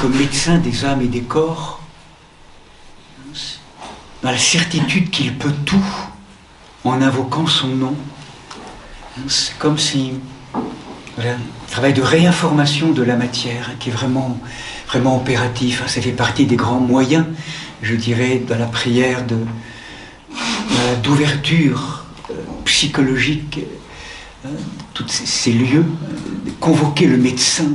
comme médecin des âmes et des corps, dans la certitude qu'il peut tout en invoquant son nom. C'est comme si, voilà, un travail de réinformation de la matière qui est vraiment, vraiment opératif. Ça fait partie des grands moyens, je dirais, dans la prière d'ouverture psychologique, tous ces lieux, convoquer le médecin.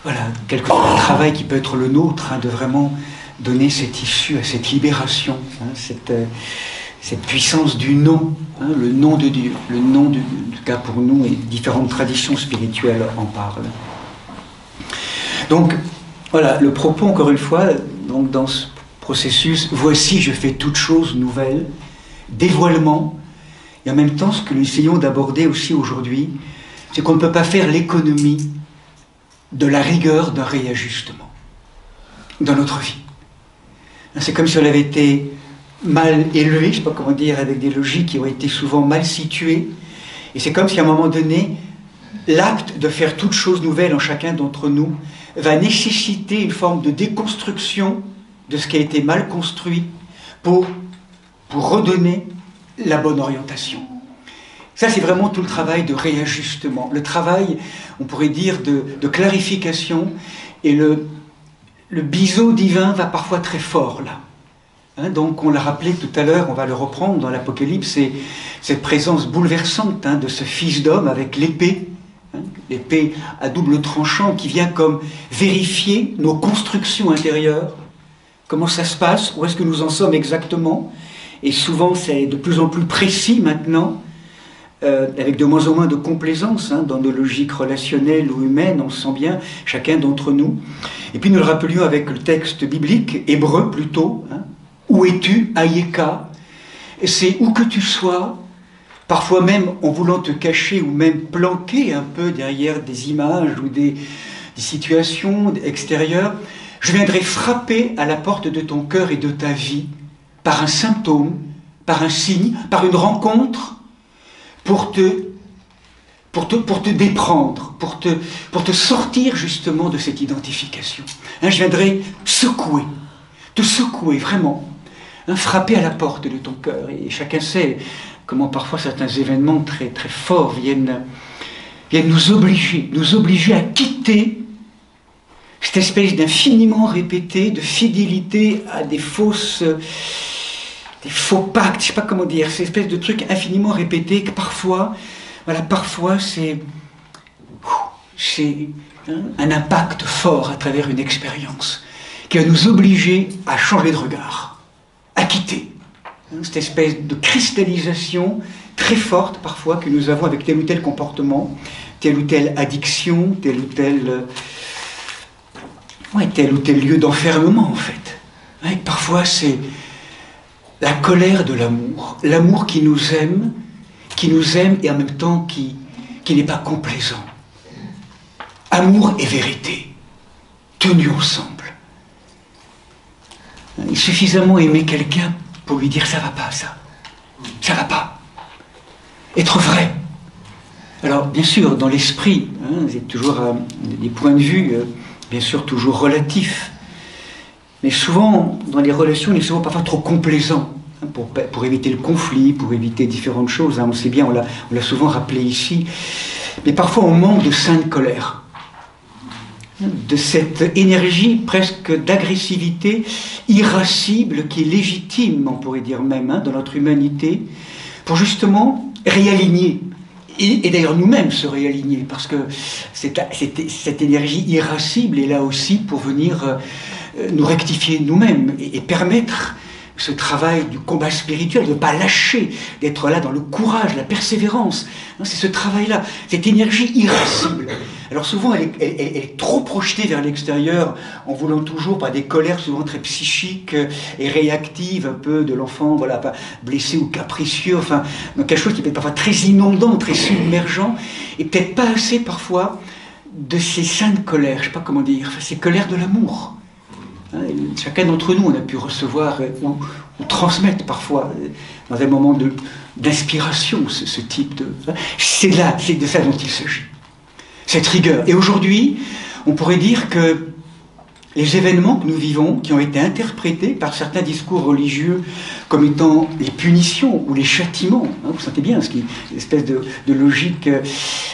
Voilà, quelque chose de travail qui peut être le nôtre, de vraiment donner cette issue à cette libération, cette puissance du nom, le nom de Dieu, le nom de Dieu, en tout cas pour nous, et différentes traditions spirituelles en parlent. Donc, voilà, le propos, encore une fois, donc dans ce processus, voici, je fais toutes choses nouvelles, dévoilement, et en même temps, ce que nous essayons d'aborder aussi aujourd'hui, c'est qu'on ne peut pas faire l'économie de la rigueur d'un réajustement dans notre vie. C'est comme si on avait été mal élevé, je ne sais pas comment dire, avec des logiques qui ont été souvent mal situées, et c'est comme si à un moment donné, l'acte de faire toute chose nouvelle en chacun d'entre nous va nécessiter une forme de déconstruction de ce qui a été mal construit pour redonner la bonne orientation. Ça, c'est vraiment tout le travail de réajustement, le travail, on pourrait dire, de clarification, et le biseau divin va parfois très fort, là. Donc, on l'a rappelé tout à l'heure, on va le reprendre dans l'Apocalypse, c'est cette présence bouleversante de ce Fils d'homme avec l'épée, l'épée à double tranchant qui vient comme vérifier nos constructions intérieures, comment ça se passe, où est-ce que nous en sommes exactement, et souvent c'est de plus en plus précis maintenant, avec de moins en moins de complaisance dans nos logiques relationnelles ou humaines, on se sent bien, chacun d'entre nous. Et puis nous le rappelions avec le texte biblique, hébreu plutôt, où es-tu, Ayeka? Et c'est où que tu sois, parfois même en voulant te cacher ou même planquer un peu derrière des images ou des situations extérieures, je viendrai frapper à la porte de ton cœur et de ta vie par un symptôme, par un signe, par une rencontre, pour te déprendre, pour te sortir justement de cette identification. Je viendrai te secouer vraiment, frapper à la porte de ton cœur. Et chacun sait comment parfois certains événements très, très forts viennent nous obliger à quitter cette espèce d'infiniment répété, de fidélité à des faux pactes, je ne sais pas comment dire, cette espèce de truc infiniment répété que parfois, c'est un impact fort à travers une expérience qui va nous obliger à changer de regard, à quitter cette espèce de cristallisation très forte parfois que nous avons avec tel ou tel comportement, telle ou telle addiction, tel ou tel lieu d'enfermement en fait. Parfois c'est la colère de l'amour, l'amour qui nous aime et en même temps qui n'est pas complaisant. Amour et vérité, tenus ensemble. Suffisamment aimer quelqu'un pour lui dire ça va pas, ça va pas. Être vrai. Alors bien sûr, dans l'esprit, c'est toujours des points de vue, bien sûr toujours relatifs. Mais souvent, dans les relations, il est souvent parfois trop complaisant pour éviter le conflit, pour éviter différentes choses. On sait bien, on l'a souvent rappelé ici. Mais parfois, on manque de sainte colère, de cette énergie presque d'agressivité irascible qui est légitime, on pourrait dire même, dans notre humanité, pour justement réaligner. Et d'ailleurs nous-mêmes se réaligner, parce que cette énergie irascible est là aussi pour venir nous rectifier nous-mêmes et permettre ce travail du combat spirituel, de ne pas lâcher, d'être là dans le courage, la persévérance. C'est ce travail-là, cette énergie irascible. Alors souvent, elle est trop projetée vers l'extérieur, en voulant toujours, par des colères souvent très psychiques et réactives, un peu de l'enfant, voilà, pas blessé ou capricieux, enfin, dans quelque chose qui peut être parfois très inondant, très submergent, et peut-être pas assez parfois de ces saintes colères, je ne sais pas comment dire, ces colères de l'amour. Chacun d'entre nous, on a pu recevoir ou transmettre parfois, dans un moment d'inspiration, ce type de... C'est de ça dont il s'agit. Cette rigueur. Et aujourd'hui, on pourrait dire que les événements que nous vivons, qui ont été interprétés par certains discours religieux comme étant les punitions ou les châtiments, hein, vous sentez bien, une espèce de logique,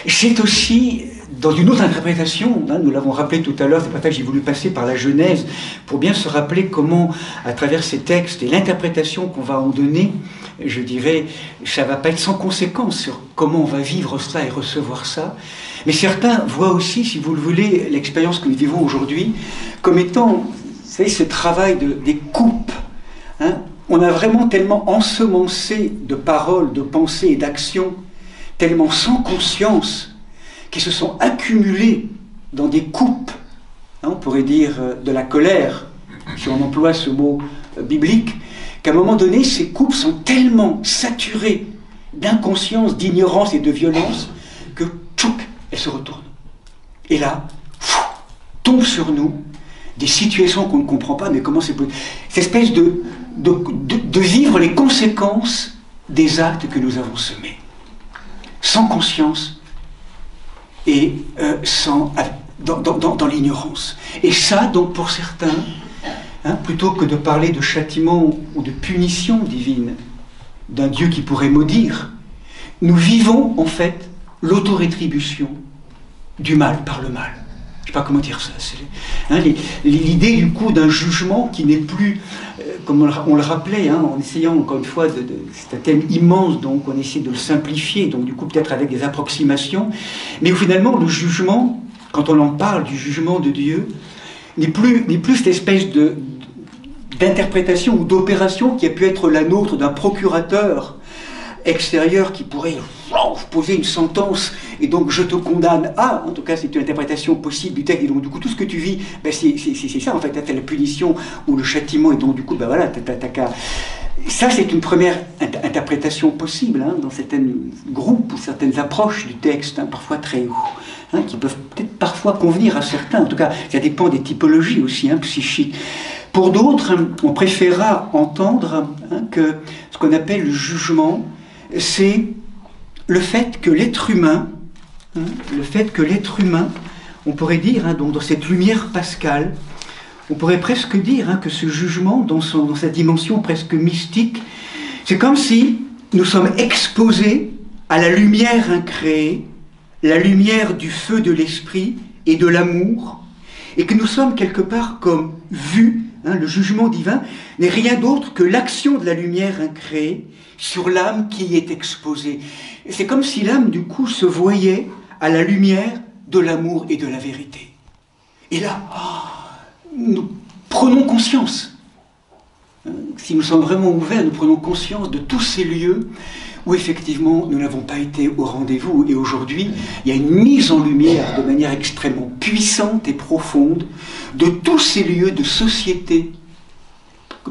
c'est aussi, dans une autre interprétation, hein, nous l'avons rappelé tout à l'heure, c'est pour ça que j'ai voulu passer par la Genèse, pour bien se rappeler comment, à travers ces textes et l'interprétation qu'on va en donner, je dirais, ça ne va pas être sans conséquence sur comment on va vivre cela et recevoir ça. Mais certains voient aussi, si vous le voulez, l'expérience que nous vivons aujourd'hui comme étant, vous savez, ce travail des coupes. Hein. On a vraiment tellement ensemencé de paroles, de pensées et d'actions, tellement sans conscience, qui se sont accumulées dans des coupes, hein, on pourrait dire de la colère, si on emploie ce mot biblique, qu'à un moment donné, ces coupes sont tellement saturées d'inconscience, d'ignorance et de violence, que tchouk, elles se retournent. Et là, tombent sur nous des situations qu'on ne comprend pas, mais comment c'est possible. Cette espèce de vivre les conséquences des actes que nous avons semés, sans conscience et dans l'ignorance. Et ça, donc, pour certains, hein, plutôt que de parler de châtiment ou de punition divine, d'un Dieu qui pourrait maudire, nous vivons en fait l'autorétribution du mal par le mal. Je ne sais pas comment dire ça. Hein, l'idée du coup d'un jugement qui n'est plus, comme on le rappelait, hein, en essayant encore une fois, c'est un thème immense, donc on essaie de le simplifier, donc du coup peut-être avec des approximations, mais où finalement le jugement, quand on en parle du jugement de Dieu, n'est plus cette espèce d'interprétation ou d'opération qui a pu être la nôtre d'un procurateur extérieur qui pourrait poser une sentence et donc je te condamne à, en tout cas c'est une interprétation possible du texte, et donc du coup tout ce que tu vis, ben, c'est ça en fait, t'as la punition ou le châtiment, et donc du coup ben voilà, t'as qu'à... Ça c'est une première interprétation possible, hein, dans certains groupes ou certaines approches du texte, hein, parfois très haut, hein, qui peuvent peut-être parfois convenir à certains, en tout cas ça dépend des typologies aussi, hein, psychiques. Pour d'autres, on préférera entendre, hein, que ce qu'on appelle le jugement, c'est le fait que l'être humain, on pourrait dire, hein, donc dans cette lumière pascale, on pourrait presque dire, hein, que ce jugement, dans sa dimension presque mystique, c'est comme si nous sommes exposés à la lumière incréée, la lumière du feu de l'esprit et de l'amour, et que nous sommes quelque part comme vus. Hein, le jugement divin n'est rien d'autre que l'action de la lumière incréée sur l'âme qui y est exposée. C'est comme si l'âme, du coup, se voyait à la lumière de l'amour et de la vérité. Et là, nous prenons conscience. Si nous sommes vraiment ouverts, nous prenons conscience de tous ces lieux où effectivement nous n'avons pas été au rendez-vous. Et aujourd'hui, il y a une mise en lumière de manière extrêmement puissante et profonde de tous ces lieux de société,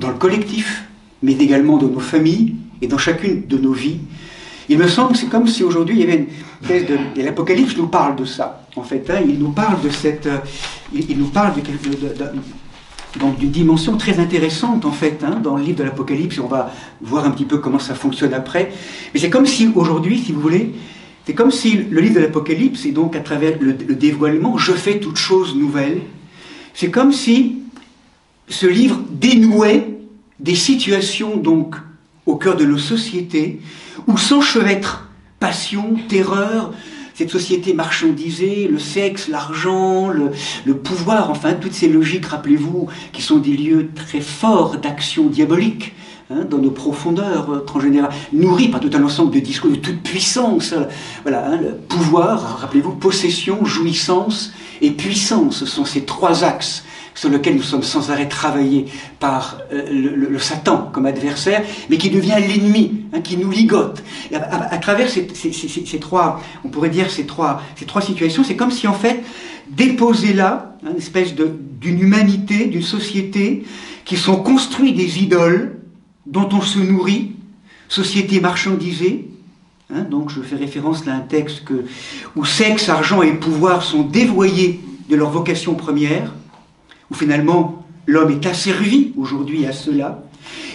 dans le collectif, mais également dans nos familles et dans chacune de nos vies. Il me semble que c'est comme si aujourd'hui il y avait une espèce de... Et l'Apocalypse nous parle de ça, en fait. Hein, il nous parle de cette... Il nous parle donc d'une dimension très intéressante, en fait, hein, dans le livre de l'Apocalypse. On va voir un petit peu comment ça fonctionne après. Mais c'est comme si aujourd'hui, si vous voulez, c'est comme si le livre de l'Apocalypse, et donc à travers le dévoilement, je fais toute chose nouvelle, c'est comme si ce livre dénouait des situations, donc, au cœur de nos sociétés, où s'enchevêtrent passion, terreur, cette société marchandisée, le sexe, l'argent, le pouvoir, enfin toutes ces logiques, rappelez-vous, qui sont des lieux très forts d'action diabolique, hein, dans nos profondeurs transgénérales, nourris par tout un ensemble de discours de toute puissance. Voilà, hein, le pouvoir, rappelez-vous, possession, jouissance et puissance, ce sont ces trois axes sur lequel nous sommes sans arrêt travaillés par le Satan comme adversaire, mais qui devient l'ennemi, hein, qui nous ligote. Et à travers ces trois, on pourrait dire ces trois situations, c'est comme si en fait, déposé là, une espèce d'une humanité, d'une société, qui sont construits des idoles dont on se nourrit, société marchandisée. Hein, donc je fais référence là à un texte où sexe, argent et pouvoir sont dévoyés de leur vocation première, où finalement l'homme est asservi aujourd'hui à cela.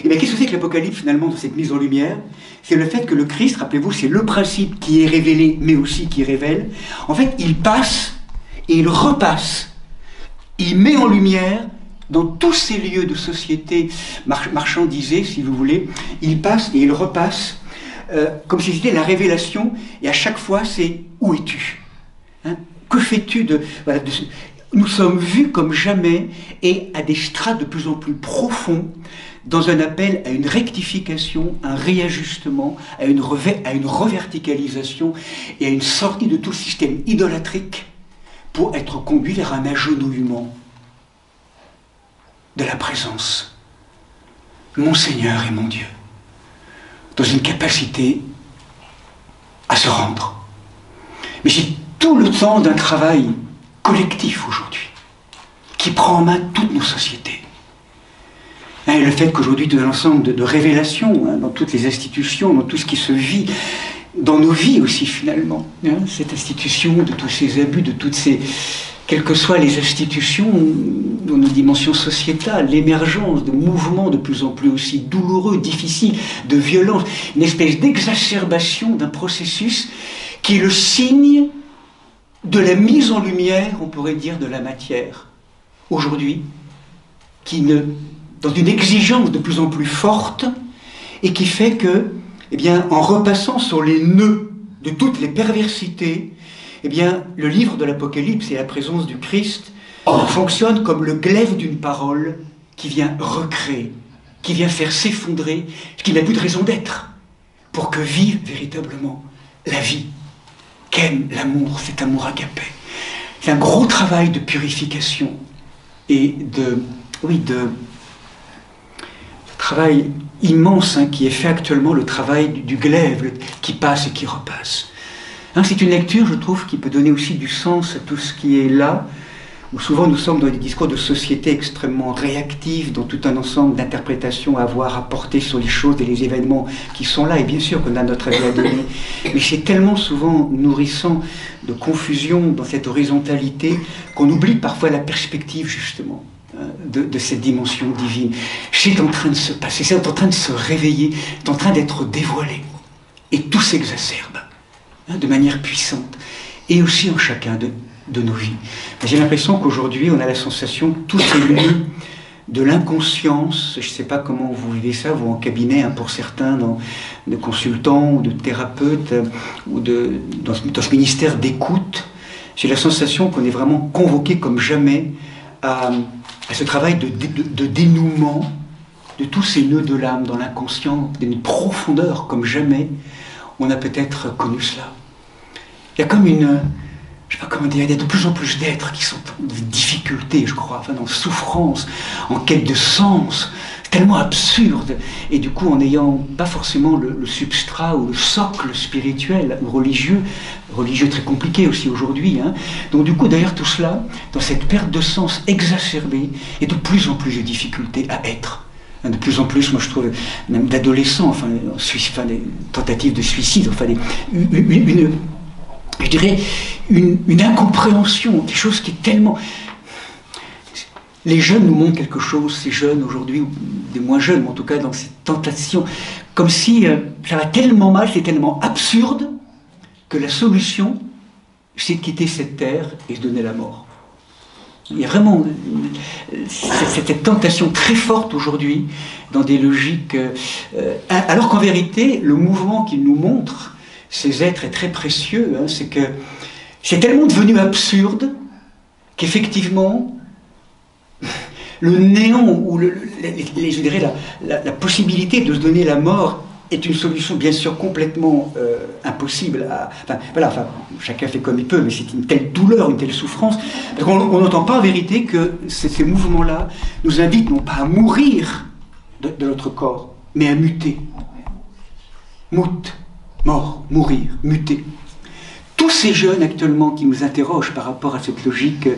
Et bien qu'est-ce que c'est que l'Apocalypse finalement de cette mise en lumière? C'est le fait que le Christ, rappelez-vous, c'est le principe qui est révélé, mais aussi qui révèle. En fait, il passe et il repasse il met en lumière, dans tous ces lieux de société marchandisée, si vous voulez, il passe et il repasse, comme si c'était la révélation, et à chaque fois c'est « Où es-tu » hein? Que fais-tu de... Voilà, nous sommes vus comme jamais, et à des strates de plus en plus profonds, dans un appel à une rectification, un réajustement, à une reverticalisation, et à une sortie de tout le système idolâtrique, pour être conduit vers un agenouillement de la présence. Mon Seigneur et mon Dieu, dans une capacité à se rendre. Mais c'est tout le temps d'un travail collectif aujourd'hui, qui prend en main toutes nos sociétés. Et le fait qu'aujourd'hui, tout un ensemble de révélations, dans toutes les institutions, dans tout ce qui se vit, dans nos vies aussi finalement, cette institution, de tous ces abus, de toutes ces... Quelles que soient les institutions, dans nos dimensions sociétales, l'émergence de mouvements de plus en plus aussi douloureux, difficiles, de violence, une espèce d'exacerbation d'un processus qui est le signe de la mise en lumière, on pourrait dire, de la matière. Aujourd'hui, dans une exigence de plus en plus forte, et qui fait que, eh bien, en repassant sur les nœuds de toutes les perversités, eh bien, le livre de l'Apocalypse et la présence du Christ fonctionne comme le glaive d'une parole qui vient recréer, qui vient faire s'effondrer ce qui n'a plus de raison d'être, pour que vive véritablement la vie, qu'aime l'amour, cet amour agapé. C'est un gros travail de purification et de travail immense qui est fait actuellement, le travail du glaive qui passe et qui repasse. C'est une lecture, je trouve, qui peut donner aussi du sens à tout ce qui est là, où souvent nous sommes dans des discours de société extrêmement réactifs, dans tout un ensemble d'interprétations à avoir à porter sur les choses et les événements qui sont là, et bien sûr qu'on a notre avis à donner, mais c'est tellement souvent nourrissant de confusion dans cette horizontalité qu'on oublie parfois la perspective, justement, de cette dimension divine. C'est en train de se passer, c'est en train de se réveiller, c'est en train d'être dévoilé, et tout s'exacerbe de manière puissante, et aussi en chacun de nos vies. J'ai l'impression qu'aujourd'hui, on a la sensation que tous ces lieux de l'inconscience, je ne sais pas comment vous vivez ça, vous en cabinet, pour certains, de consultants ou de thérapeutes, ou dans ce ministère d'écoute, j'ai la sensation qu'on est vraiment convoqué comme jamais à ce travail de dénouement de tous ces nœuds de l'âme dans l'inconscient, d'une profondeur comme jamais on a peut-être connu cela. Il y a comme je ne sais pas comment dire, il y a de plus en plus d'êtres qui sont en difficulté, je crois, dans souffrance, en quête de sens, tellement absurde, et du coup en n'ayant pas forcément le substrat ou le socle spirituel ou religieux très compliqué aussi aujourd'hui. Donc du coup, derrière tout cela, dans cette perte de sens exacerbée, il y a de plus en plus de difficultés à être. De plus en plus, moi je trouve, même d'adolescents, des tentatives de suicide, je dirais, une incompréhension, quelque chose qui est tellement... Les jeunes nous montrent quelque chose, ces jeunes aujourd'hui, ou des moins jeunes, mais en tout cas dans cette tentation, comme si ça va tellement mal, c'est tellement absurde, que la solution, c'est de quitter cette terre et se donner la mort. Il y a vraiment cette tentation très forte aujourd'hui dans des logiques... alors qu'en vérité, le mouvement qu'il nous montre, ces êtres est très précieux, c'est que c'est tellement devenu absurde qu'effectivement, le néant ou je dirais la possibilité de se donner la mort est une solution bien sûr complètement impossible. Chacun fait comme il peut, mais c'est une telle douleur, une telle souffrance, parce qu'on n'entend pas en vérité que ces mouvements-là nous invitent non pas à mourir de notre corps, mais à muter. Mort, mourir, muter. Tous ces jeunes actuellement qui nous interrogent par rapport à cette logique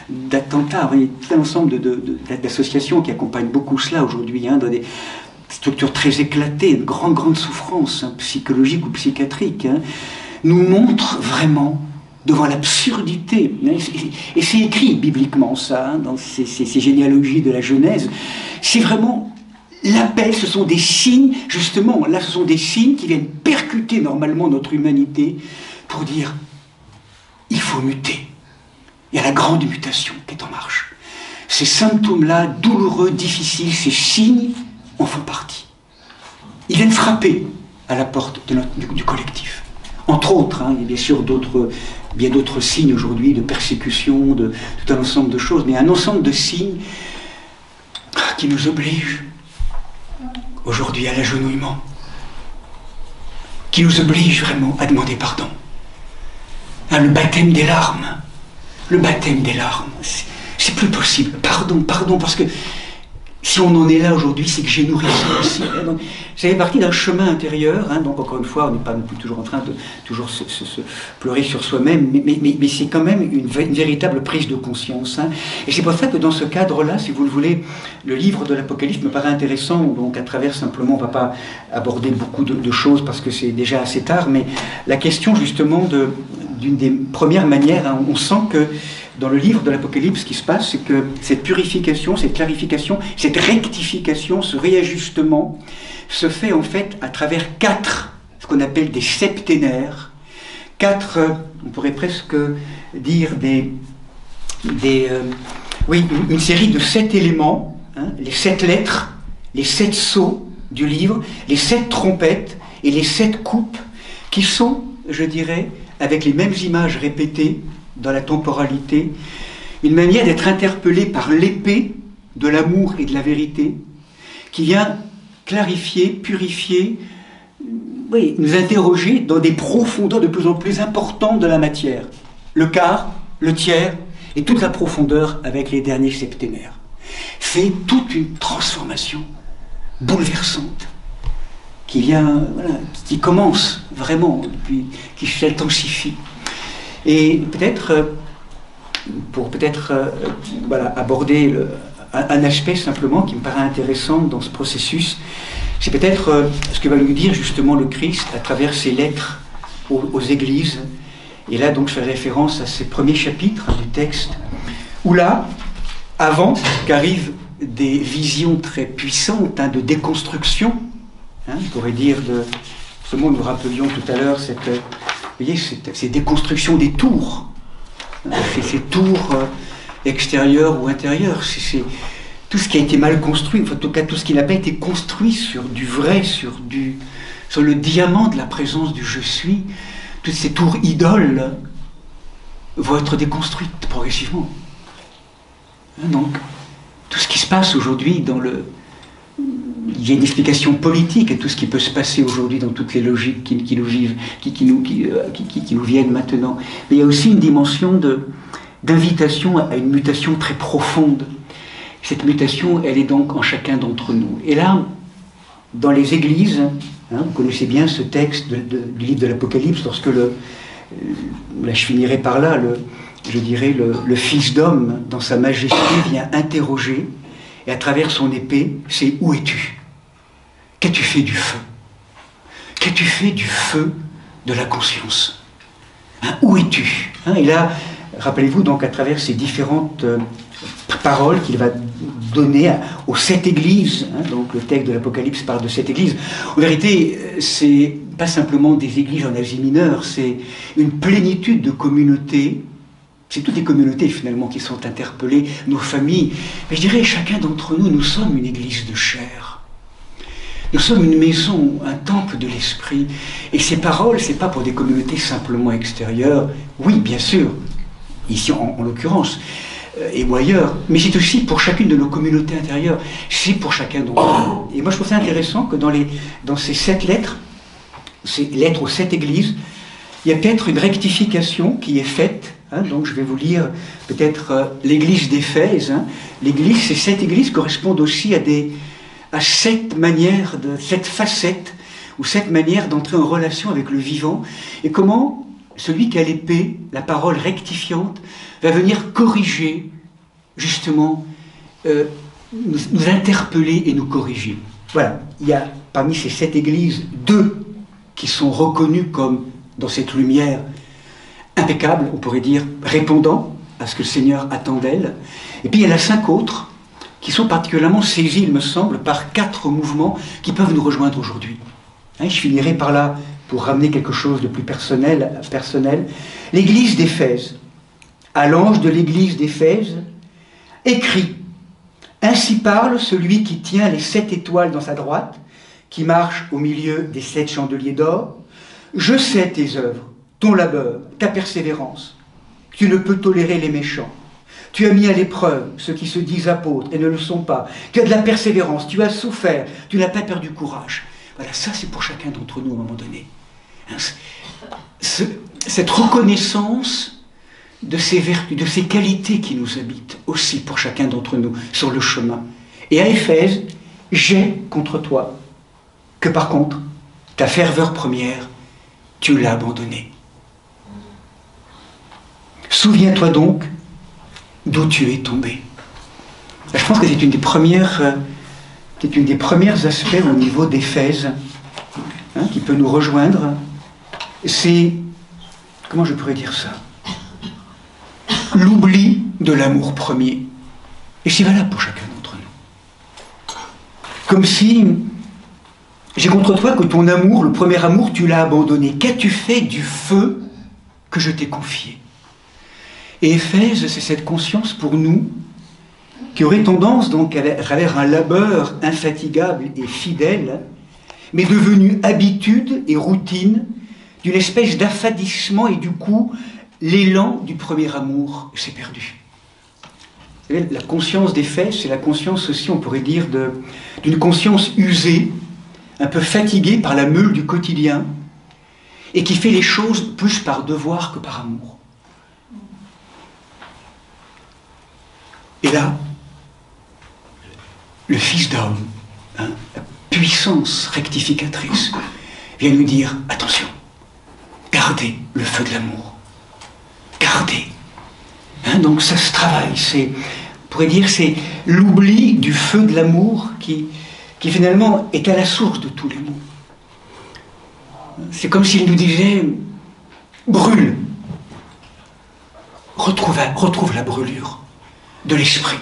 d'attentat, il y a tout un ensemble d'associations qui accompagnent beaucoup cela aujourd'hui, dans des structures très éclatées, de grandes souffrances psychologiques ou psychiatriques, nous montrent vraiment devant l'absurdité, et c'est écrit bibliquement ça, dans ces généalogies de la Genèse, c'est vraiment l'appel, ce sont des signes, justement, là ce sont des signes qui viennent percuter normalement notre humanité pour dire, il faut muter. Il y a la grande mutation qui est en marche. Ces symptômes-là, douloureux, difficiles, ces signes en font partie. Ils viennent frapper à la porte du collectif. Entre autres, il y a bien sûr bien d'autres signes aujourd'hui de persécution, de tout un ensemble de choses, mais un ensemble de signes qui nous obligent aujourd'hui à l'agenouillement, qui nous obligent vraiment à demander pardon. Le baptême des larmes. Le baptême des larmes. C'est plus possible. Pardon, pardon, parce que si on en est là aujourd'hui, c'est que j'ai nourri ça aussi. Donc, ça fait partie d'un chemin intérieur. Donc, encore une fois, on n'est pas non plus toujours en train de toujours se pleurer sur soi-même, mais c'est quand même une véritable prise de conscience. Et c'est pour ça que dans ce cadre-là, si vous le voulez, le livre de l'Apocalypse me paraît intéressant. Donc, à travers simplement, on ne va pas aborder beaucoup de choses parce que c'est déjà assez tard, mais la question justement d'une des premières manières, on sent que dans le livre de l'Apocalypse, ce qui se passe, c'est que cette purification, cette clarification, cette rectification, ce réajustement, se fait en fait à travers ce qu'on appelle des septénaires, on pourrait presque dire une série de 7 éléments, les 7 lettres, les 7 sceaux du livre, les 7 trompettes et les 7 coupes, qui sont, je dirais, avec les mêmes images répétées, dans la temporalité, une manière d'être interpellé par l'épée de l'amour et de la vérité, qui vient clarifier, purifier, nous interroger dans des profondeurs de plus en plus importantes de la matière. Le quart, le tiers, et toute la profondeur avec les derniers septénaires. C'est toute une transformation bouleversante qui commence vraiment, puis qui s'intensifie. Et peut-être, pour aborder un aspect simplement qui me paraît intéressant dans ce processus, c'est peut-être ce que va nous dire justement le Christ à travers ses lettres aux églises. Et là, donc, je fais référence à ces premiers chapitres du texte, où là, avant qu'arrivent des visions très puissantes de déconstruction, on pourrait dire ce mot, nous rappelions tout à l'heure, vous voyez, ces déconstructions des tours, ces tours extérieures ou intérieures, c'est tout ce qui a été mal construit, en tout cas tout ce qui n'a pas été construit sur du vrai, sur le diamant de la présence du je suis, toutes ces tours idoles vont être déconstruites progressivement. Donc, tout ce qui se passe aujourd'hui il y a une explication politique à tout ce qui peut se passer aujourd'hui dans toutes les logiques qui nous viennent maintenant. Mais il y a aussi une dimension d'invitation à une mutation très profonde. Cette mutation, elle est donc en chacun d'entre nous. Et là, dans les églises, vous connaissez bien ce texte du livre de l'Apocalypse, lorsque là je finirai par là, le Fils d'homme, dans sa majesté, vient interroger, et à travers son épée, c'est « Où es-tu ? Qu'as-tu fait du feu ? Qu'as-tu fait du feu de la conscience ? Où es-tu » Et là, rappelez-vous donc à travers ces différentes paroles qu'il va donner aux 7 églises, donc le texte de l'Apocalypse parle de 7 églises. En vérité, c'est pas simplement des églises en Asie mineure, c'est une plénitude de communautés. C'est toutes les communautés finalement qui sont interpellées, nos familles. Mais je dirais, chacun d'entre nous, nous sommes une église de chair. Nous sommes une maison, un temple de l'esprit. Et ces paroles, c'est pas pour des communautés simplement extérieures. Oui, bien sûr, ici en l'occurrence, ou ailleurs, mais c'est aussi pour chacune de nos communautés intérieures. C'est pour chacun d'entre nous. Et moi, je trouve ça intéressant que dans ces 7 lettres, ces lettres aux 7 églises, il y a peut-être une rectification qui est faite. Donc je vais vous lire peut-être l'église d'Éphèse. Ces 7 églises correspondent aussi à 7 manières, 7 facettes, ou 7 manières d'entrer en relation avec le vivant, et comment celui qui a l'épée, la parole rectifiante, va venir corriger, justement, nous interpeller et nous corriger. Voilà, il y a parmi ces 7 églises 2 qui sont reconnues comme, dans cette lumière, impeccable, on pourrait dire, répondant à ce que le Seigneur attend d'elle. Et puis il y en a 5 autres qui sont particulièrement saisis, il me semble, par 4 mouvements qui peuvent nous rejoindre aujourd'hui. Je finirai par là pour ramener quelque chose de plus personnel. L'église d'Éphèse, à l'ange de l'église d'Éphèse, écrit Ainsi parle celui qui tient les 7 étoiles dans sa droite, qui marche au milieu des 7 chandeliers d'or. Je sais tes œuvres, ton labeur, ta persévérance. Tu ne peux tolérer les méchants. Tu as mis à l'épreuve ceux qui se disent apôtres et ne le sont pas. Tu as de la persévérance, tu as souffert, tu n'as pas perdu courage. Voilà, ça c'est pour chacun d'entre nous à un moment donné. Cette reconnaissance de ces vertus, de ces qualités qui nous habitent aussi pour chacun d'entre nous sur le chemin. Et à Éphèse, j'ai contre toi que par contre, ta ferveur première, tu l'as abandonnée. Souviens-toi donc d'où tu es tombé. Je pense que c'est une des premières aspects au niveau d'Éphèse qui peut nous rejoindre. C'est, comment je pourrais dire ça, l'oubli de l'amour premier. Et c'est valable pour chacun d'entre nous. Comme si j'ai contre toi que ton amour, le premier amour, tu l'as abandonné. Qu'as-tu fait du feu que je t'ai confié? Et Éphèse, c'est cette conscience pour nous qui aurait tendance donc à travers un labeur infatigable et fidèle, mais devenu habitude et routine, d'une espèce d'affadissement, et du coup, l'élan du premier amour s'est perdu. Vous savez, la conscience d'Éphèse, c'est la conscience aussi, on pourrait dire, d'une conscience usée, un peu fatiguée par la meule du quotidien, et qui fait les choses plus par devoir que par amour. Et là, le Fils d'homme, la puissance rectificatrice, vient nous dire, attention, gardez le feu de l'amour. Gardez. Donc ça se travaille, on pourrait dire, c'est l'oubli du feu de l'amour qui finalement est à la source de tous les maux. C'est comme s'il nous disait, brûle. Retrouve la brûlure de l'esprit.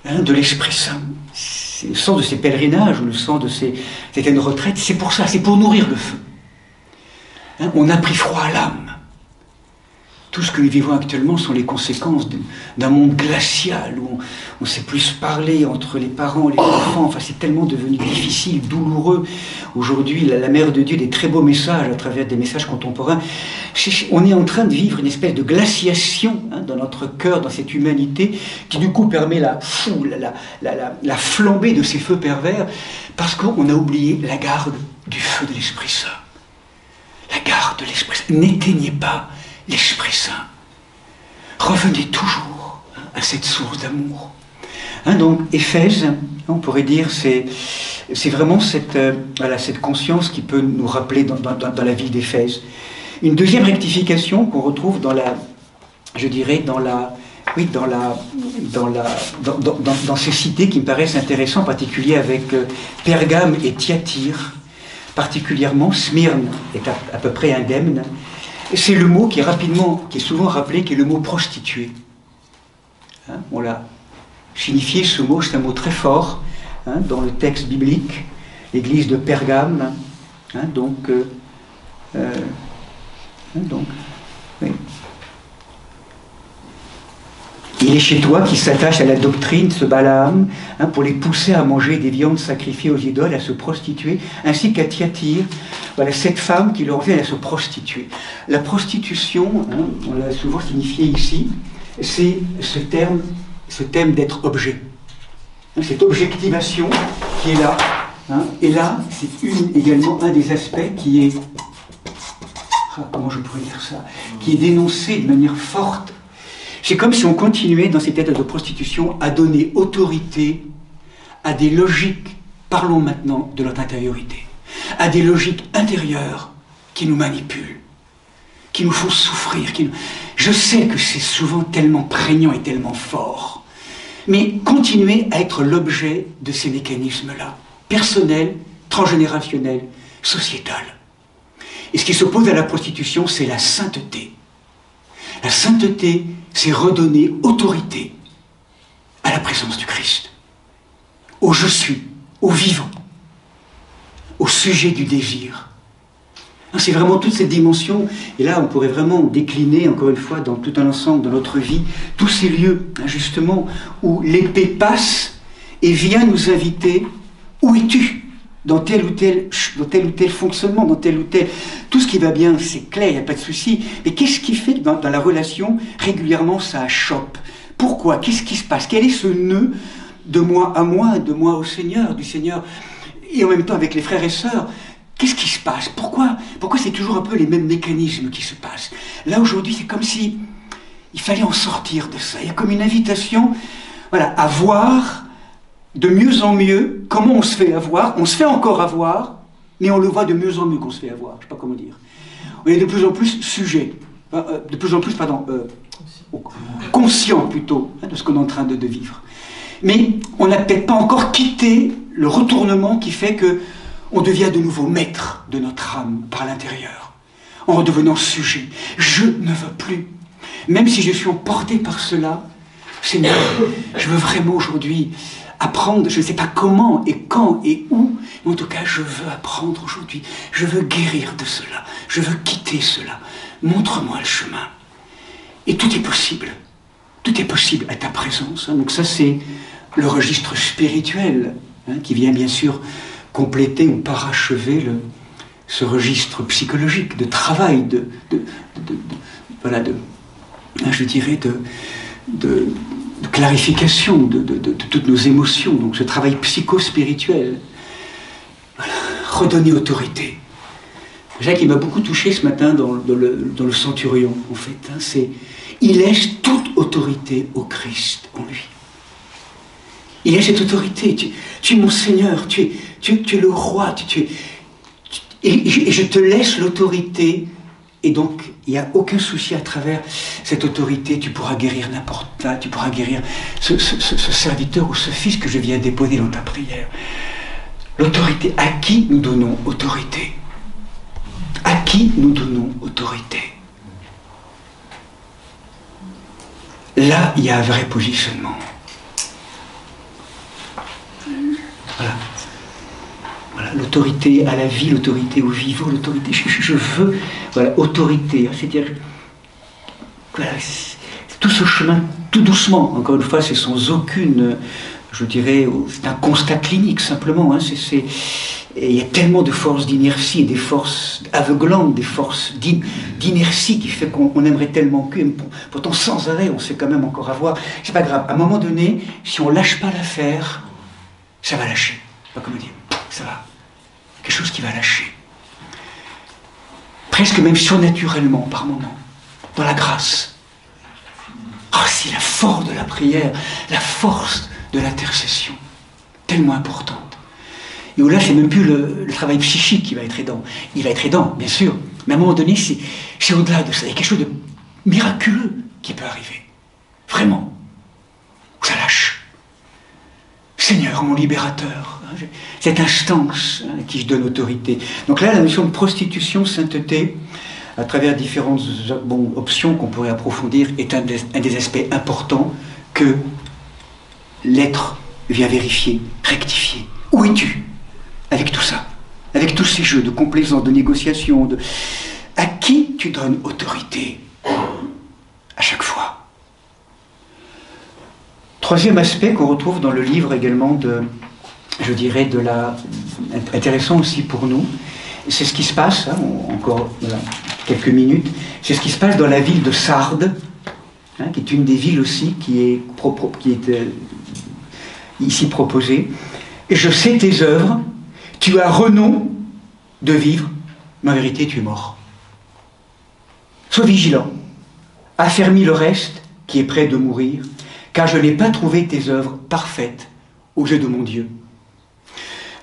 De l'Esprit Saint. C'est le sens de ces pèlerinages, ou le sens de certaines retraites, c'est pour ça, c'est pour nourrir le feu. On a pris froid à l'âme. Tout ce que nous vivons actuellement sont les conséquences d'un monde glacial, où on ne sait plus parler entre les parents, les enfants, enfin c'est tellement devenu difficile, douloureux. Aujourd'hui, la Mère de Dieu, des très beaux messages à travers des messages contemporains. On est en train de vivre une espèce de glaciation dans notre cœur, dans cette humanité, qui du coup permet la flambée de ces feux pervers, parce qu'on a oublié la garde du feu de l'Esprit Saint. La garde de l'Esprit Saint. N'éteignez pas l'Esprit Saint. Revenez toujours à cette source d'amour. Donc Éphèse, on pourrait dire, c'est vraiment cette conscience qui peut nous rappeler dans la vie d'Éphèse. Une deuxième rectification qu'on retrouve dans ces cités qui me paraissent intéressantes, en particulier avec Pergame et Thyatire, particulièrement Smyrne est à peu près indemne. C'est le mot qui est souvent rappelé, qui est le mot prostituée. On l'a signifié, ce mot, c'est un mot très fort dans le texte biblique, l'église de Pergame. Oui. Il est chez toi qui s'attache à la doctrine, ce Balaam, pour les pousser à manger des viandes sacrifiées aux idoles, à se prostituer, ainsi qu'à Thyatire, voilà, cette femme qui leur vient à se prostituer. La prostitution, on l'a souvent signifié ici, c'est ce thème d'être objet. Cette objectivation qui est là. Et là, c'est également un des aspects qui est, comment je pourrais dire ça, qui est dénoncé de manière forte. C'est comme si on continuait dans cet état de prostitution à donner autorité à des logiques, parlons maintenant de notre intériorité, à des logiques intérieures qui nous manipulent, qui nous font souffrir. Je sais que c'est souvent tellement prégnant et tellement fort, mais continuer à être l'objet de ces mécanismes-là, personnels, transgénérationnels, sociétals. Et ce qui s'oppose à la prostitution, c'est la sainteté. La sainteté, c'est redonner autorité à la présence du Christ, au je suis, au vivant, au sujet du désir. C'est vraiment toute cette dimension, et là on pourrait vraiment décliner encore une fois dans tout un ensemble de notre vie, tous ces lieux justement où l'épée passe et vient nous inviter, où es-tu dans tel ou tel fonctionnement, dans tel ou tel... Tout ce qui va bien, c'est clair, il n'y a pas de souci, mais qu'est-ce qui fait que dans la relation, régulièrement ça chope? Pourquoi? Qu'est-ce qui se passe? Quel est ce nœud de moi à moi, de moi au Seigneur, du Seigneur, et en même temps avec les frères et sœurs? Qu'est-ce qui se passe? Pourquoi c'est toujours un peu les mêmes mécanismes qui se passent? Là, aujourd'hui, c'est comme si il fallait en sortir de ça. Il y a comme une invitation, voilà, à voir de mieux en mieux comment on se fait avoir. On se fait encore avoir, mais on le voit de mieux en mieux qu'on se fait avoir. Je ne sais pas comment dire. On est de plus en plus sujet, de plus en plus, conscient plutôt de ce qu'on est en train de vivre. Mais on n'a peut-être pas encore quitté le retournement qui fait que on devient de nouveau maître de notre âme par l'intérieur, en redevenant sujet. Je ne veux plus. Même si je suis emporté par cela, Seigneur, je veux vraiment aujourd'hui apprendre, je ne sais pas comment et quand et où, mais en tout cas, je veux apprendre aujourd'hui. Je veux guérir de cela. Je veux quitter cela. Montre-moi le chemin. Et tout est possible. Tout est possible à ta présence. Donc ça, c'est le registre spirituel qui vient bien sûr compléter ou parachever ce registre psychologique de travail, je dirais, de clarification de toutes nos émotions, donc ce travail psycho-spirituel. Voilà. Redonner autorité. C'est ça qui m'a beaucoup touché ce matin dans le centurion, en fait. C'est il laisse toute autorité au Christ en lui. Il a cette autorité. Tu es mon Seigneur, tu es le roi, et je te laisse l'autorité. Et donc, il n'y a aucun souci à travers cette autorité. Tu pourras guérir n'importe quoi, tu pourras guérir ce serviteur ou ce fils que je viens déposer dans ta prière. L'autorité, à qui nous donnons autorité? À qui nous donnons autorité? Là, il y a un vrai positionnement. Voilà, l'autorité à la vie, l'autorité au vivant, l'autorité, je veux, voilà, autorité, c'est-à-dire, voilà, tout ce chemin, tout doucement, encore une fois, c'est sans aucune, je dirais, c'est un constat clinique simplement, et il y a tellement de forces d'inertie, des forces aveuglantes, des forces d'inertie qui fait qu'on aimerait tellement que, pourtant sans arrêt, on sait quand même encore avoir, c'est pas grave, à un moment donné, si on lâche pas l'affaire, ça va lâcher. Pas comment dire, ça va. Quelque chose qui va lâcher. Presque même surnaturellement, par moments. Dans la grâce. C'est la force de la prière, la force de l'intercession. Tellement importante. Et où là, c'est même plus le travail psychique qui va être aidant. Il va être aidant, bien sûr. Mais à un moment donné, c'est au-delà de ça. Il y a quelque chose de miraculeux qui peut arriver. Vraiment. Ça lâche. Seigneur, mon libérateur, cette instance à qui je donne autorité. Donc là, la notion de prostitution, sainteté, à travers différentes options qu'on pourrait approfondir, est un des aspects importants que l'être vient vérifier, rectifier. Où es-tu avec tout ça? Avec tous ces jeux de complaisance, de négociation, à qui tu donnes autorité à chaque fois? Troisième aspect qu'on retrouve dans le livre également intéressant aussi pour nous, c'est ce qui se passe, encore quelques minutes, c'est ce qui se passe dans la ville de Sardes, qui est une des villes aussi qui est ici proposée. Et je sais tes œuvres, tu as renom de vivre, mais en vérité tu es mort. Sois vigilant, affermis le reste qui est prêt de mourir, car je n'ai pas trouvé tes œuvres parfaites aux yeux de mon Dieu.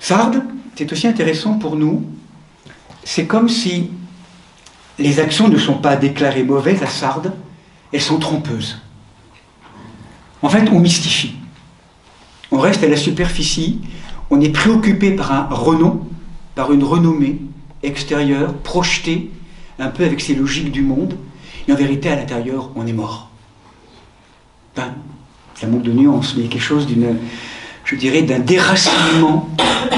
Sardes, c'est aussi intéressant pour nous, c'est comme si les actions ne sont pas déclarées mauvaises à Sardes, elles sont trompeuses. En fait, on mystifie. On reste à la superficie, on est préoccupé par un renom, par une renommée extérieure, projetée un peu avec ces logiques du monde, et en vérité, à l'intérieur, on est mort. Enfin, ça manque de nuance, mais il y a quelque chose d'un déracinement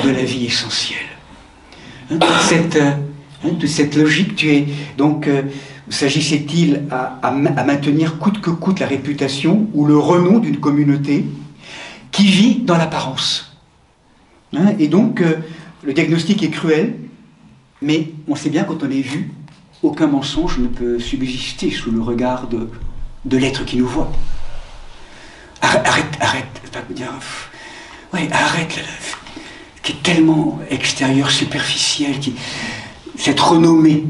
de la vie essentielle. Cette de cette logique, tu es donc s'agissait-il à maintenir coûte que coûte la réputation ou le renom d'une communauté qui vit dans l'apparence. Et donc le diagnostic est cruel, mais on sait bien quand on est vu, aucun mensonge ne peut subsister sous le regard de l'être qui nous voit. Arrête, ouais, arrête, qui est tellement extérieur, superficiel, cette renommée.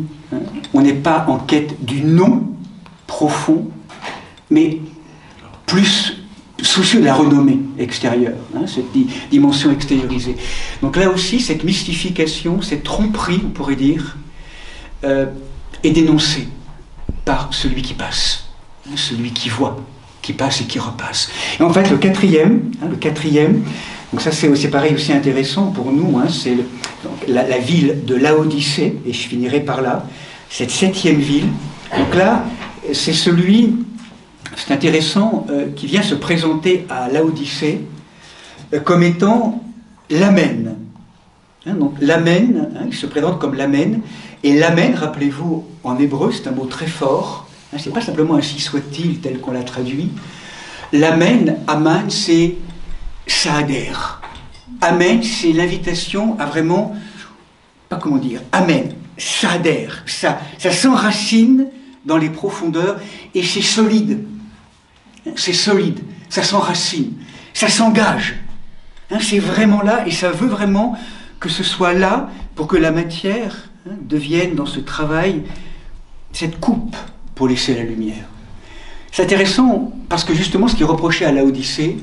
On n'est pas en quête du non profond, mais plus soucieux de la renommée extérieure, cette dimension extériorisée. Donc là aussi, cette mystification, cette tromperie, on pourrait dire, est dénoncée par celui qui passe, celui qui voit, qui passe et qui repasse. Et en fait, le quatrième, donc ça c'est pareil aussi intéressant pour nous, c'est la ville de Laodicée, et je finirai par là, cette 7e ville. Donc là, c'est intéressant, qui vient se présenter à Laodicée comme étant l'Amen. Donc l'Amen, il se présente comme l'Amen, et l'Amen, rappelez-vous, en hébreu, c'est un mot très fort, c'est pas simplement ainsi soit-il tel qu'on l'a traduit. L'Amen, Aman, c'est ça adhère. Amen, c'est l'invitation à vraiment, pas comment dire, Amen, ça adhère, ça s'enracine dans les profondeurs et c'est solide, ça s'enracine, ça s'engage. C'est vraiment là et ça veut vraiment que ce soit là pour que la matière devienne dans ce travail cette coupe pour laisser la lumière. C'est intéressant parce que justement ce qui est reproché à Laodicée,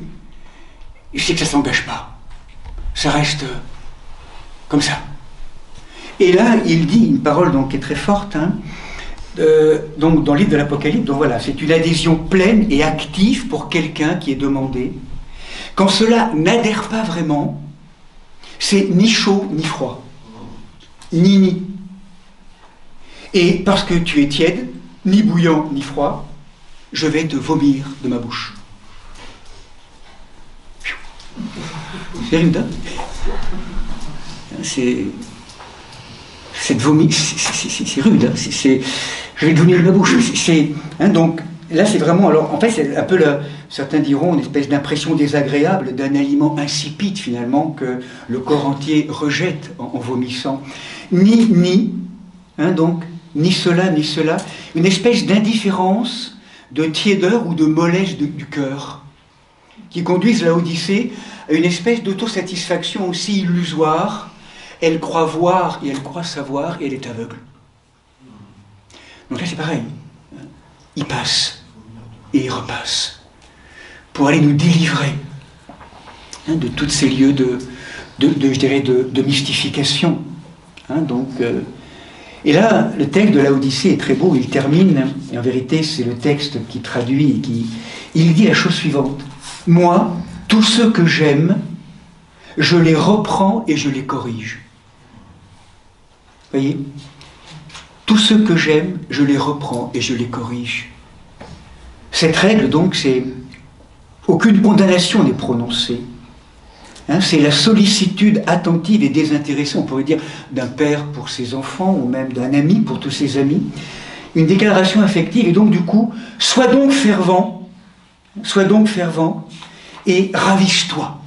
c'est que ça ne s'engage pas. Ça reste comme ça. Et là, il dit une parole donc, qui est très forte, donc, dans le livre de l'Apocalypse. Donc voilà, c'est une adhésion pleine et active pour quelqu'un qui est demandé. Quand cela n'adhère pas vraiment, c'est ni chaud ni froid. Ni. Et parce que tu es tiède, ni bouillant ni froid, je vais te vomir de ma bouche. C'est rude, c'est rude, je vais te vomir de ma bouche. Donc là, c'est vraiment, alors en fait, c'est un peu, certains diront, une espèce d'impression désagréable d'un aliment insipide, finalement, que le corps entier rejette en vomissant. Donc, ni cela, ni cela. Une espèce d'indifférence, de tiédeur ou de mollesse du cœur, qui conduisent Laodicée à une espèce d'autosatisfaction aussi illusoire. Elle croit voir et elle croit savoir et elle est aveugle. Donc là, c'est pareil. Il passe et il repasse pour aller nous délivrer de tous ces lieux de mystification. Et là, le texte de Laodicée est très beau, il termine, et en vérité, c'est le texte qui traduit, il dit la chose suivante. Moi, tous ceux que j'aime, je les reprends et je les corrige. Voyez ? Tous ceux que j'aime, je les reprends et je les corrige. Cette règle, donc, c'est aucune condamnation n'est prononcée. C'est la sollicitude attentive et désintéressée, on pourrait dire, d'un père pour ses enfants, ou même d'un ami pour tous ses amis. Une déclaration affective, et donc, du coup, sois donc fervent, et ravise-toi.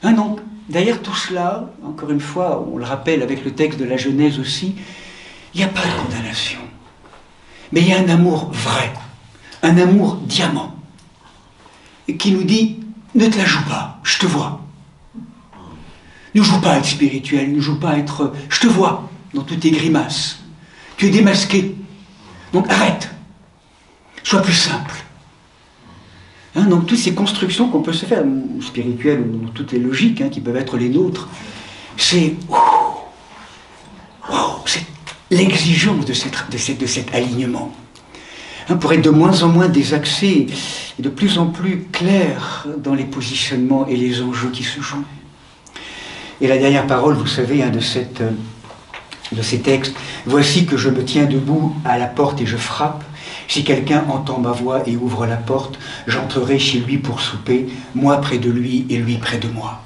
Donc, derrière tout cela, encore une fois, on le rappelle avec le texte de la Genèse aussi, il n'y a pas de condamnation. Mais il y a un amour vrai, un amour diamant, qui nous dit, ne te la joue pas, je te vois. Ne joue pas à être spirituel, ne joue pas à être... Je te vois dans toutes tes grimaces. Tu es démasqué. Donc arrête. Sois plus simple. Donc toutes ces constructions qu'on peut se faire, spirituelles ou toutes les logiques qui peuvent être les nôtres, c'est l'exigence de cet alignement. Pour être de moins en moins désaxé et de plus en plus clair dans les positionnements et les enjeux qui se jouent. Et la dernière parole, vous savez, de ces textes, « Voici que je me tiens debout à la porte et je frappe. Si quelqu'un entend ma voix et ouvre la porte, j'entrerai chez lui pour souper, moi près de lui et lui près de moi. »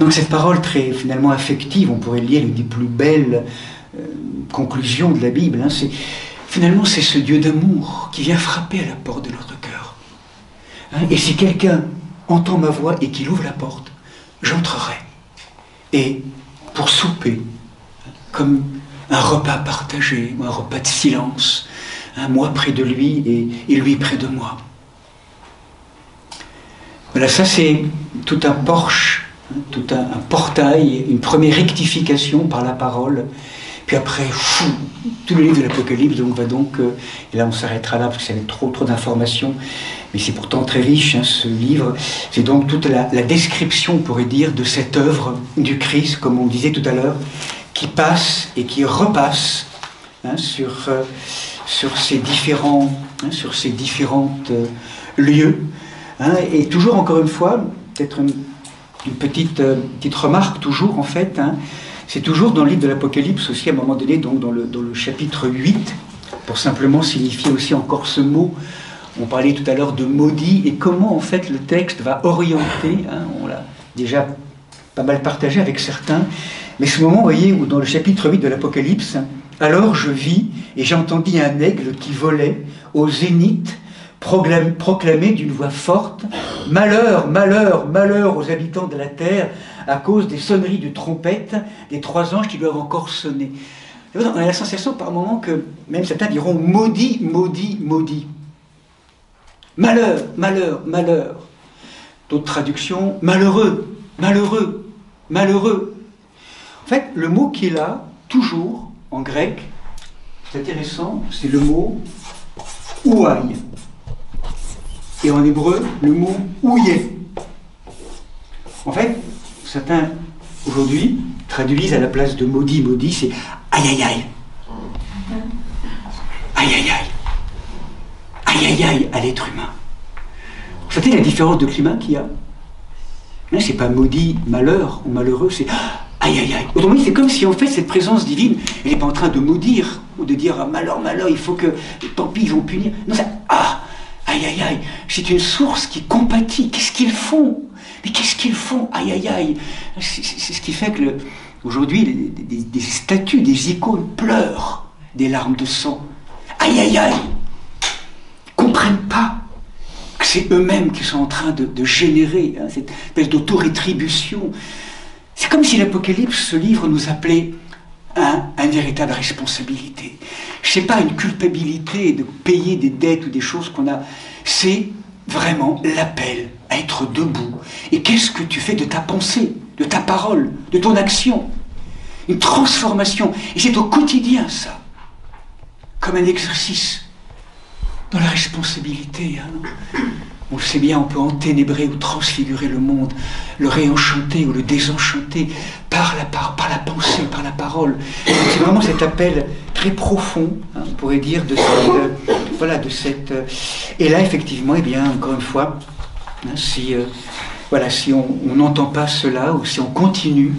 Donc cette parole très finalement affective, on pourrait lire une des plus belles conclusions de la Bible, hein, finalement c'est ce Dieu d'amour qui vient frapper à la porte de notre cœur. Hein, et si quelqu'un entend ma voix et qu'il ouvre la porte, j'entrerai. Et pour souper, comme un repas partagé, un repas de silence, hein, moi près de lui et lui près de moi. Voilà, ça c'est tout un porche, hein, tout un portail, une première rectification par la parole. Puis après, tout le livre de l'Apocalypse et là on s'arrêtera là parce que ça va être trop d'informations, mais c'est pourtant très riche, hein, ce livre. C'est donc toute la description, on pourrait dire, de cette œuvre du Christ, comme on disait tout à l'heure, qui passe et qui repasse, hein, sur ces différentes lieux. Hein, et toujours, encore une fois, peut-être une petite remarque, toujours en fait, hein, c'est toujours dans le livre de l'Apocalypse aussi, à un moment donné, donc dans le chapitre 8, pour simplement signifier aussi encore ce mot. On parlait tout à l'heure de maudit, et comment en fait le texte va orienter, hein, on l'a déjà pas mal partagé avec certains, mais ce moment, vous voyez, où dans le chapitre 8 de l'Apocalypse, alors je vis et j'entendis un aigle qui volait au zénith, proclamer d'une voix forte: malheur, malheur, malheur aux habitants de la terre, à cause des sonneries de trompette des 3 anges qui doivent encore sonner. On a la sensation par moment que même certains diront maudit, maudit, maudit. Malheur, malheur, malheur. D'autres traductions, malheureux, malheureux, malheureux. En fait, le mot qui est là, toujours, en grec, c'est intéressant, c'est le mot ouaï. Et en hébreu, le mot ouïe. En fait, certains, aujourd'hui, traduisent à la place de maudit, maudit, c'est aïe aïe aïe. Aïe aïe aïe. Aïe aïe aïe à l'être humain. Vous savez la différence de climat qu'il y a? Là, c'est pas maudit, malheur ou malheureux, c'est aïe aïe aïe. Autrement dit, c'est comme si en fait cette présence divine, elle n'est pas en train de maudire ou de dire ah, malheur, malheur, il faut que, tant pis, ils vont punir. Non, c'est aïe aïe aïe. C'est une source qui compatit. Qu'est-ce qu'ils font? Mais qu'est-ce qu'ils font? Aïe aïe aïe. C'est ce qui fait que aujourd'hui, des statues, des icônes pleurent des larmes de sang. Aïe aïe aïe. Ils ne comprennent pas que c'est eux-mêmes qui sont en train de générer, hein, cette espèce d'auto-rétribution. C'est comme si l'Apocalypse, ce livre, nous appelait une véritable responsabilité. Je ne sais pas, une culpabilité de payer des dettes ou des choses qu'on a. C'est vraiment l'appel à être debout. Et qu'est-ce que tu fais de ta pensée, de ta parole, de ton action? Une transformation. Et c'est au quotidien, ça. Comme un exercice. Dans la responsabilité. Hein. On le sait bien, on peut enténébrer ou transfigurer le monde, le réenchanter ou le désenchanter par la pensée, par la parole. C'est vraiment cet appel très profond, hein, on pourrait dire, de cette... Et là, effectivement, eh bien, encore une fois, hein, si on n'entend pas cela, ou si on continue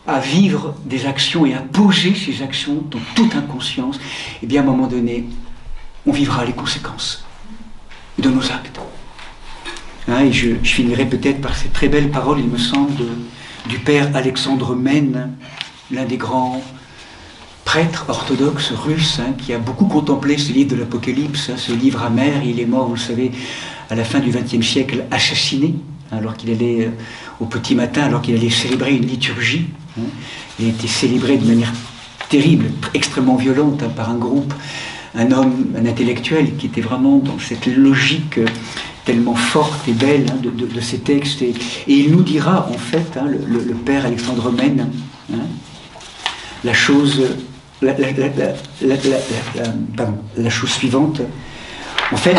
à vivre des actions et à poser ces actions dans toute inconscience, eh bien, à un moment donné, on vivra les conséquences de nos actes. Hein, et je finirai peut-être par cette très belle parole, il me semble, du père Alexandre Mène, l'un des grands prêtres orthodoxes russes, hein, qui a beaucoup contemplé ce livre de l'Apocalypse, hein, ce livre amer. Il est mort, vous le savez, à la fin du XXe siècle, assassiné, hein, alors qu'il allait, au petit matin, alors qu'il allait célébrer une liturgie. Hein. Il a été célébré de manière terrible, extrêmement violente, hein, par un groupe, un homme, un intellectuel, qui était vraiment dans cette logique tellement forte et belle, hein, de ces textes. Et il nous dira, en fait, hein, le père Alexandre Mène, hein, la chose suivante. En fait,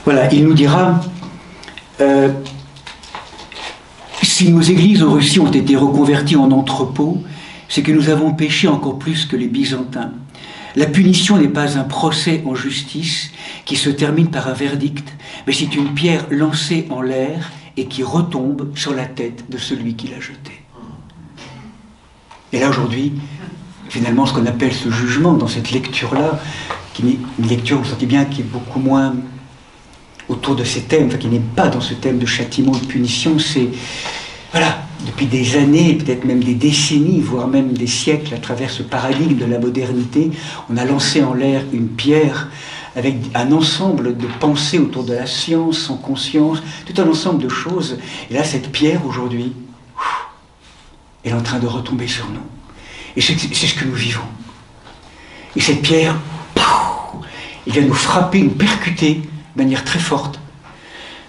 voilà, il nous dira si nos églises en Russie ont été reconverties en entrepôts, c'est que nous avons péché encore plus que les Byzantins. La punition n'est pas un procès en justice qui se termine par un verdict, mais c'est une pierre lancée en l'air et qui retombe sur la tête de celui qui l'a jetée. Et là aujourd'hui, finalement, ce qu'on appelle ce jugement, dans cette lecture-là, une lecture, vous sentez bien, qui est beaucoup moins autour de ces thèmes, enfin qui n'est pas dans ce thème de châtiment et de punition. C'est, voilà, depuis des années, peut-être même des décennies, voire même des siècles, à travers ce paradigme de la modernité, on a lancé en l'air une pierre avec un ensemble de pensées autour de la science, sans conscience, tout un ensemble de choses. Et là, cette pierre, aujourd'hui, elle est en train de retomber sur nous. Et c'est ce que nous vivons. Et cette pierre, il vient nous frapper, nous percuter de manière très forte,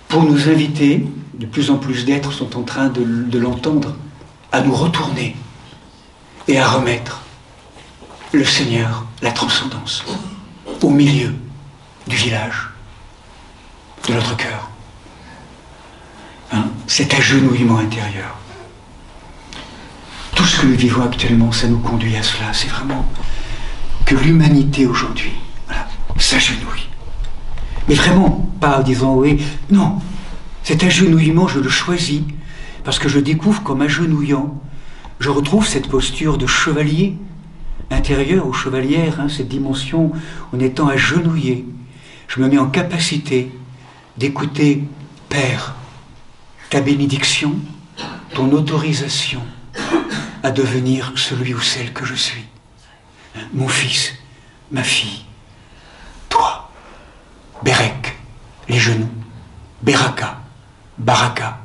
pour nous inviter, de plus en plus d'êtres sont en train de l'entendre, à nous retourner et à remettre le Seigneur, la transcendance, au milieu du village, de notre cœur. Hein, cet agenouillement intérieur. Tout ce que nous vivons actuellement, ça nous conduit à cela. C'est vraiment que l'humanité aujourd'hui, voilà, s'agenouille. Mais vraiment, pas en disant oui, non. Cet agenouillement, je le choisis parce que je découvre qu'en m'agenouillant, je retrouve cette posture de chevalier intérieur ou chevalière, hein, cette dimension en étant agenouillé. Je me mets en capacité d'écouter, Père, ta bénédiction, ton autorisation à devenir celui ou celle que je suis. Mon fils, ma fille, toi, Bérek, les genoux, Beraka, Baraka,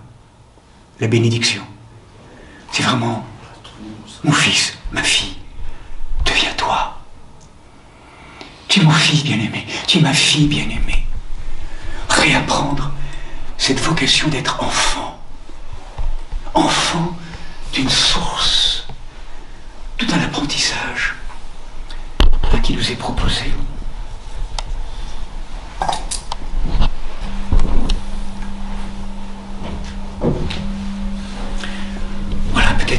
la bénédiction. C'est vraiment mon fils, ma fille, deviens-toi. Tu es mon fils bien-aimé, tu es ma fille bien-aimée. Réapprendre cette vocation d'être enfant. Enfant d'une source, tout un apprentissage qui nous est proposé.